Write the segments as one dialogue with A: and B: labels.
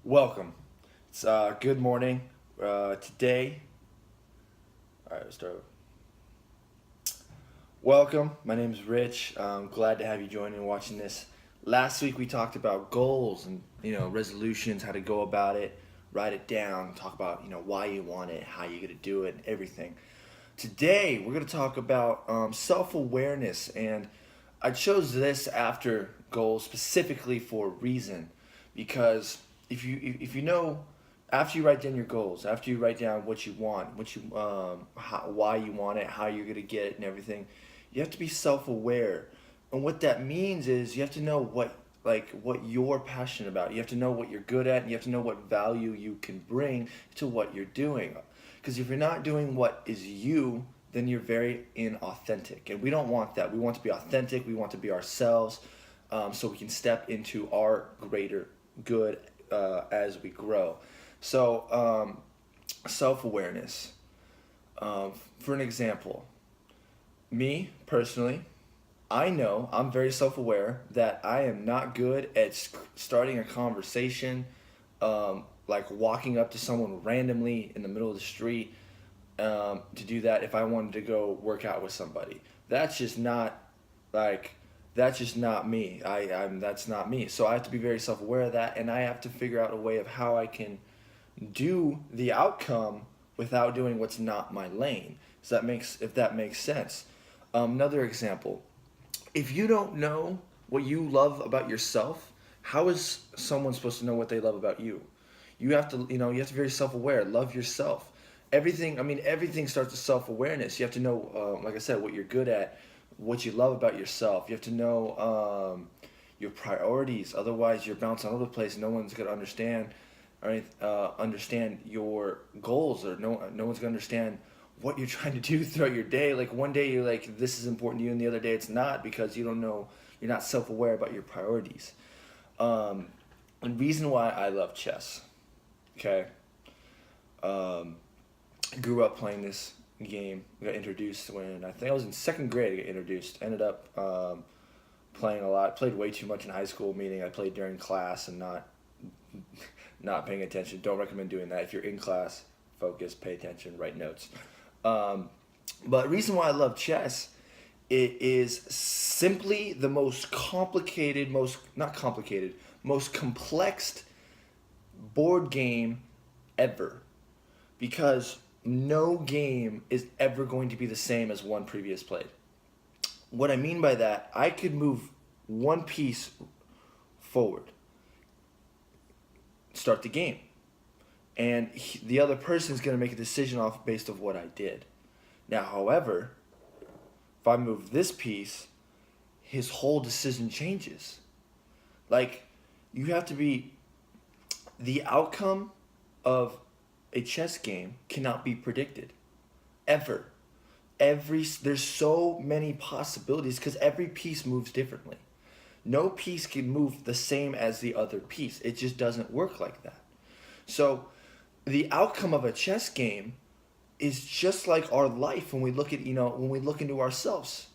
A: Welcome. It's good morning. Today, all right, let's start. Welcome. My name is Rich. I'm glad to have you joining and watching this. Last week we talked about goals and resolutions, how to go about it, write it down, talk about why you want it, how you're gonna do it, and everything. Today we're gonna talk about self awareness, and I chose this after goals specifically for a reason, because if you know, after you write down your goals, after you write down what you want, why you want it, how you're gonna get it, and everything, you have to be self aware, and what that means is you have to know what you're passionate about. You have to know what you're good at, and you have to know what value you can bring to what you're doing. Because if you're not doing what is you, then you're very inauthentic. And we don't want that. We want to be authentic. We want to be ourselves, so we can step into our greater good as we grow. So, self awareness. For an example, me personally, I know I'm very self aware that I am not good at starting a conversation, like walking up to someone randomly in the middle of the street, to do that if I wanted to go work out with somebody. That's just not like that's just not me. I'm That's not me. So I have to be very self aware of that, and I have to figure out a way of how I can do the outcome without doing what's not my lane. So that makes if that makes sense. Another example: if you don't know what you love about yourself, how is someone supposed to know what they love about you? You have to be very self-aware. Love yourself. Everything starts with self-awareness. You have to know, like I said, what you're good at, what you love about yourself. You have to know your priorities. Otherwise, you're bouncing all over the place. No one's gonna understand or understand your goals, or no one's gonna understand what you're trying to do throughout your day. Like one day you're like, this is important to you, and the other day it's not, because you don't know, you're not self-aware about your priorities. Um, and reason why I love chess. Okay. Um, I grew up playing this game. I got introduced when I think I was in second grade. I got introduced. Ended up playing a lot. Played way too much in high school. Meaning I played during class and not paying attention. Don't recommend doing that. If you're in class, focus, pay attention, write notes. Um, but reason why I love chess, it is simply the most complicated, most not complicated, most complex board game ever, because no game is ever going to be the same as one previous played. What I mean by that, I could move one piece forward, start the game, and the other person is going to make a decision off based of what I did. Now, however, if I move this piece, his whole decision changes. Like, you have to be the outcome of a chess game cannot be predicted ever. There's so many possibilities because every piece moves differently. No piece can move the same as the other piece. It just doesn't work like that. So the outcome of a chess game is just like our life. When we look into ourselves,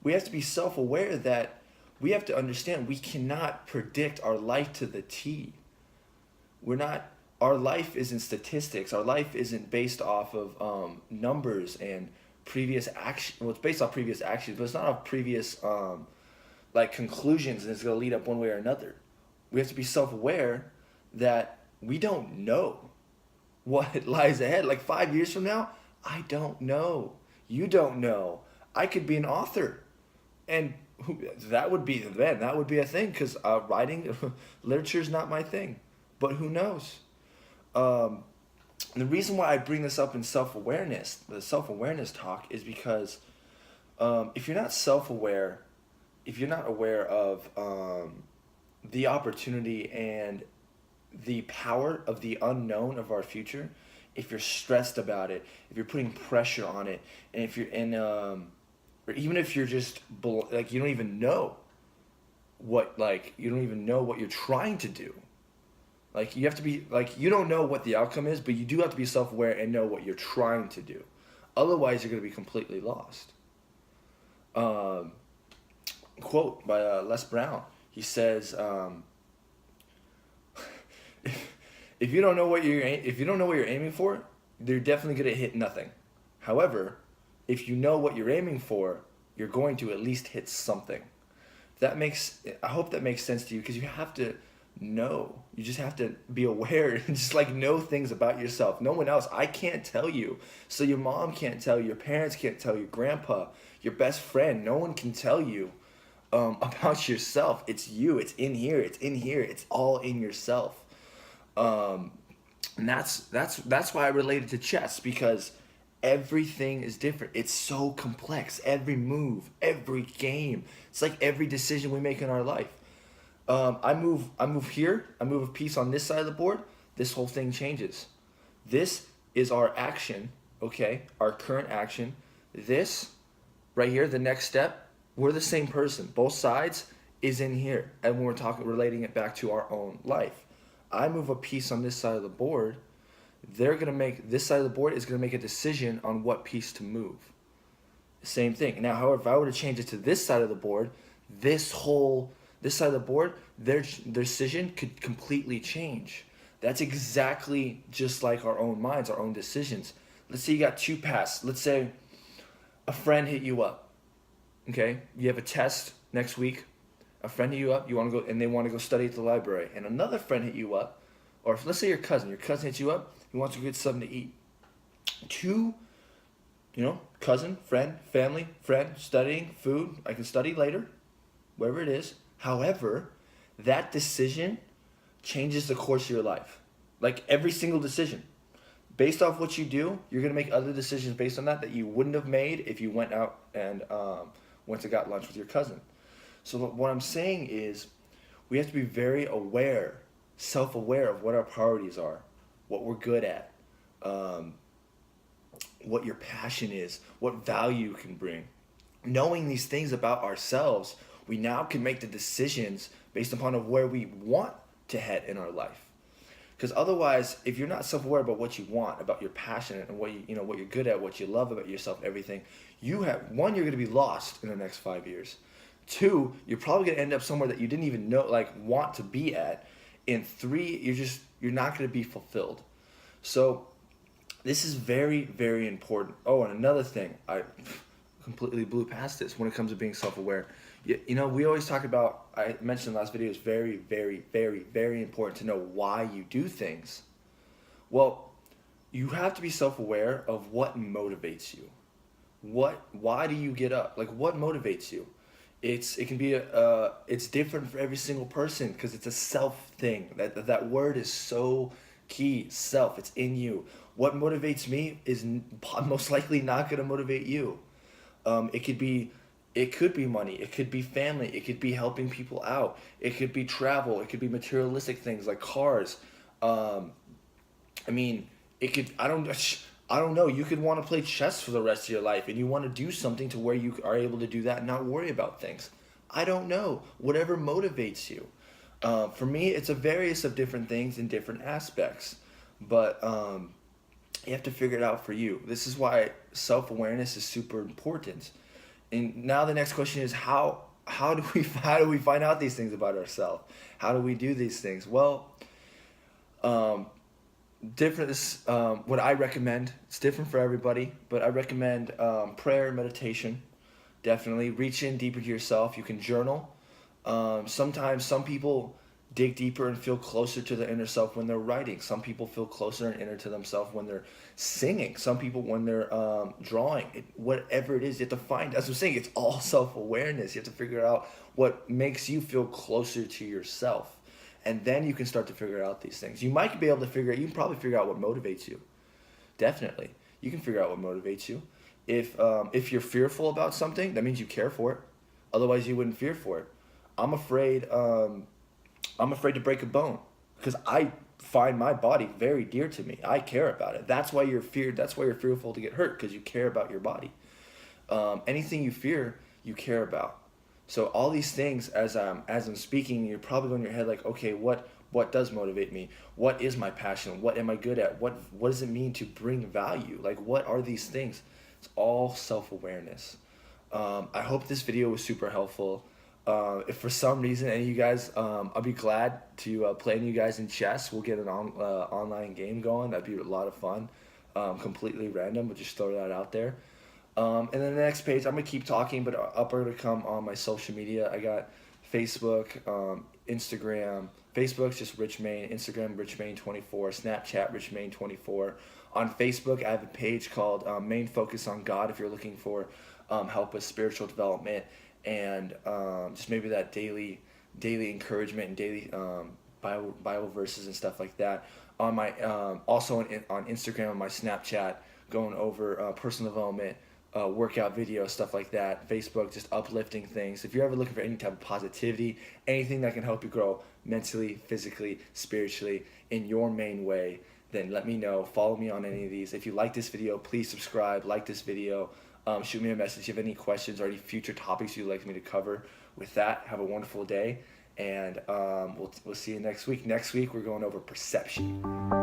A: we have to be self-aware that we have to understand we cannot predict our life to the T. We're not Our life isn't statistics. Our life isn't based off of numbers and previous action. Well, it's based off previous actions, but it's not off previous like conclusions, and it's going to lead up one way or another. We have to be self-aware that we don't know what lies ahead. Like 5 years from now, I don't know. You don't know. I could be an author, and that would be a thing, because writing literature is not my thing. But who knows? Um, the reason why I bring this up in the self awareness talk, is because if you're not self aware, if you're not aware of the opportunity and the power of the unknown of our future, if you're stressed about it, if you're putting pressure on it, and if you're in, or even if you're just like you don't even know what you're trying to do. Like, you have to be like, you don't know what the outcome is, but you do have to be self aware and know what you're trying to do. Otherwise, you're going to be completely lost. Um, Quote by Les Brown. He says, If you don't know what you're aiming for, you're definitely gonna hit nothing. However, if you know what you're aiming for, you're going to at least hit something. I hope that makes sense to you, because you have to know. You just have to be aware and just like know things about yourself. No one else. I can't tell you. So your mom can't tell you, your parents can't tell you, grandpa, your best friend, no one can tell you about yourself. It's you. It's in here. It's in here. It's all in yourself. Um, and that's why I related to chess, because everything is different. It's so complex. Every move, every game. It's like every decision we make in our life. I move here. I move a piece on this side of the board. This whole thing changes. This is our action. Okay, our current action. This right here, the next step. We're the same person. Both sides is in here, and when we're talking, relating it back to our own life. I move a piece on this side of the board. This side of the board is gonna make a decision on what piece to move. Same thing. Now, however, if I were to change it to this side of the board, this side of the board, their decision could completely change. That's exactly just like our own minds, our own decisions. Let's say you got two paths. Let's say a friend hit you up. Okay, you have a test next week. A friend hit you up. You want to go, and they want to go study at the library. And another friend hit you up, or let's say your cousin. Your cousin hits you up. He wants to get something to eat. Two, cousin, friend, family, friend, studying, food. I can study later, wherever it is. However, that decision changes the course of your life. Like every single decision. Based off what you do, you're going to make other decisions based on that you wouldn't have made if you went out and went to got lunch with your cousin. So what I'm saying is, we have to be very aware, self-aware of what our priorities are, what we're good at, what your passion is, what value you can bring. Knowing these things about ourselves, we now can make the decisions based upon of where we want to head in our life. Because otherwise, if you're not self-aware about what you want, about your passion, and what what you're good at, what you love about yourself, everything, you're going to be lost in the next 5 years. Two, you're probably going to end up somewhere that you didn't even know, want to be at. And three, you're not going to be fulfilled. So this is very, very important. Oh, and another thing, I completely blew past this when it comes to being self-aware. We always talk about, I mentioned in the last video, it's very, very, very, very important to know why you do things. Well, you have to be self-aware of what motivates you. Why do you get up? What motivates you? It's different for every single person, because it's a self thing. That word is so key. Self. It's in you. What motivates me is most likely not going to motivate you. It could be money. It could be family. It could be helping people out. It could be travel. It could be materialistic things like cars. It could. I don't know. You could want to play chess for the rest of your life, and you want to do something to where you are able to do that and not worry about things. I don't know. Whatever motivates you. For me, it's a various of different things in different aspects, but you have to figure it out for you. This is why self-awareness is super important. And now the next question is, how do we find out these things about ourselves? How do we do these things? Well, what I recommend, it's different for everybody, but I recommend prayer and meditation. Definitely reach in deeper to yourself. You can journal. Sometimes some people dig deeper and feel closer to the inner self when they're writing. Some people feel closer and inner to themselves when they're singing. Some people when they're drawing. Whatever it is, you have to find. As I'm saying, it's all self-awareness. You have to figure out what makes you feel closer to yourself. And then you can start to figure out these things. You might be able to you can probably figure out what motivates you. Definitely. You can figure out what motivates you. If you're fearful about something, that means you care for it. Otherwise, you wouldn't fear for it. I'm afraid to break a bone, because I find my body very dear to me. I care about it. That's why you're fearful to get hurt, because you care about your body. Anything you fear, you care about. So all these things, as I'm speaking, you're probably going in your head like, okay, what does motivate me? What is my passion? What am I good at? What does it mean to bring value? What are these things? It's all self-awareness. I hope this video was super helpful. If for some reason any of you guys, I'll be glad to play you guys in chess. We'll get an online game going. That'd be a lot of fun. Completely random, but just throw that out there. And then the next page, I'm gonna keep talking, but up are to come on my social media. I got Facebook, Instagram. Facebook's just Rich Main. Instagram Rich Main 24. Snapchat Rich Main 24. On Facebook, I have a page called Main Focus on God. If you're looking for help with spiritual development and just maybe that daily encouragement and daily Bible verses and stuff like that. On my also on Instagram and my Snapchat, going over personal development, workout videos, stuff like that. Facebook, just uplifting things. If you're ever looking for any type of positivity, anything that can help you grow mentally, physically, spiritually in your main way, then let me know. Follow me on any of these. If you like this video, please subscribe, like this video, shoot me a message if you have any questions or any future topics you'd like me to cover. With that, have a wonderful day, and we'll see you next week. Next week, we're going over perception.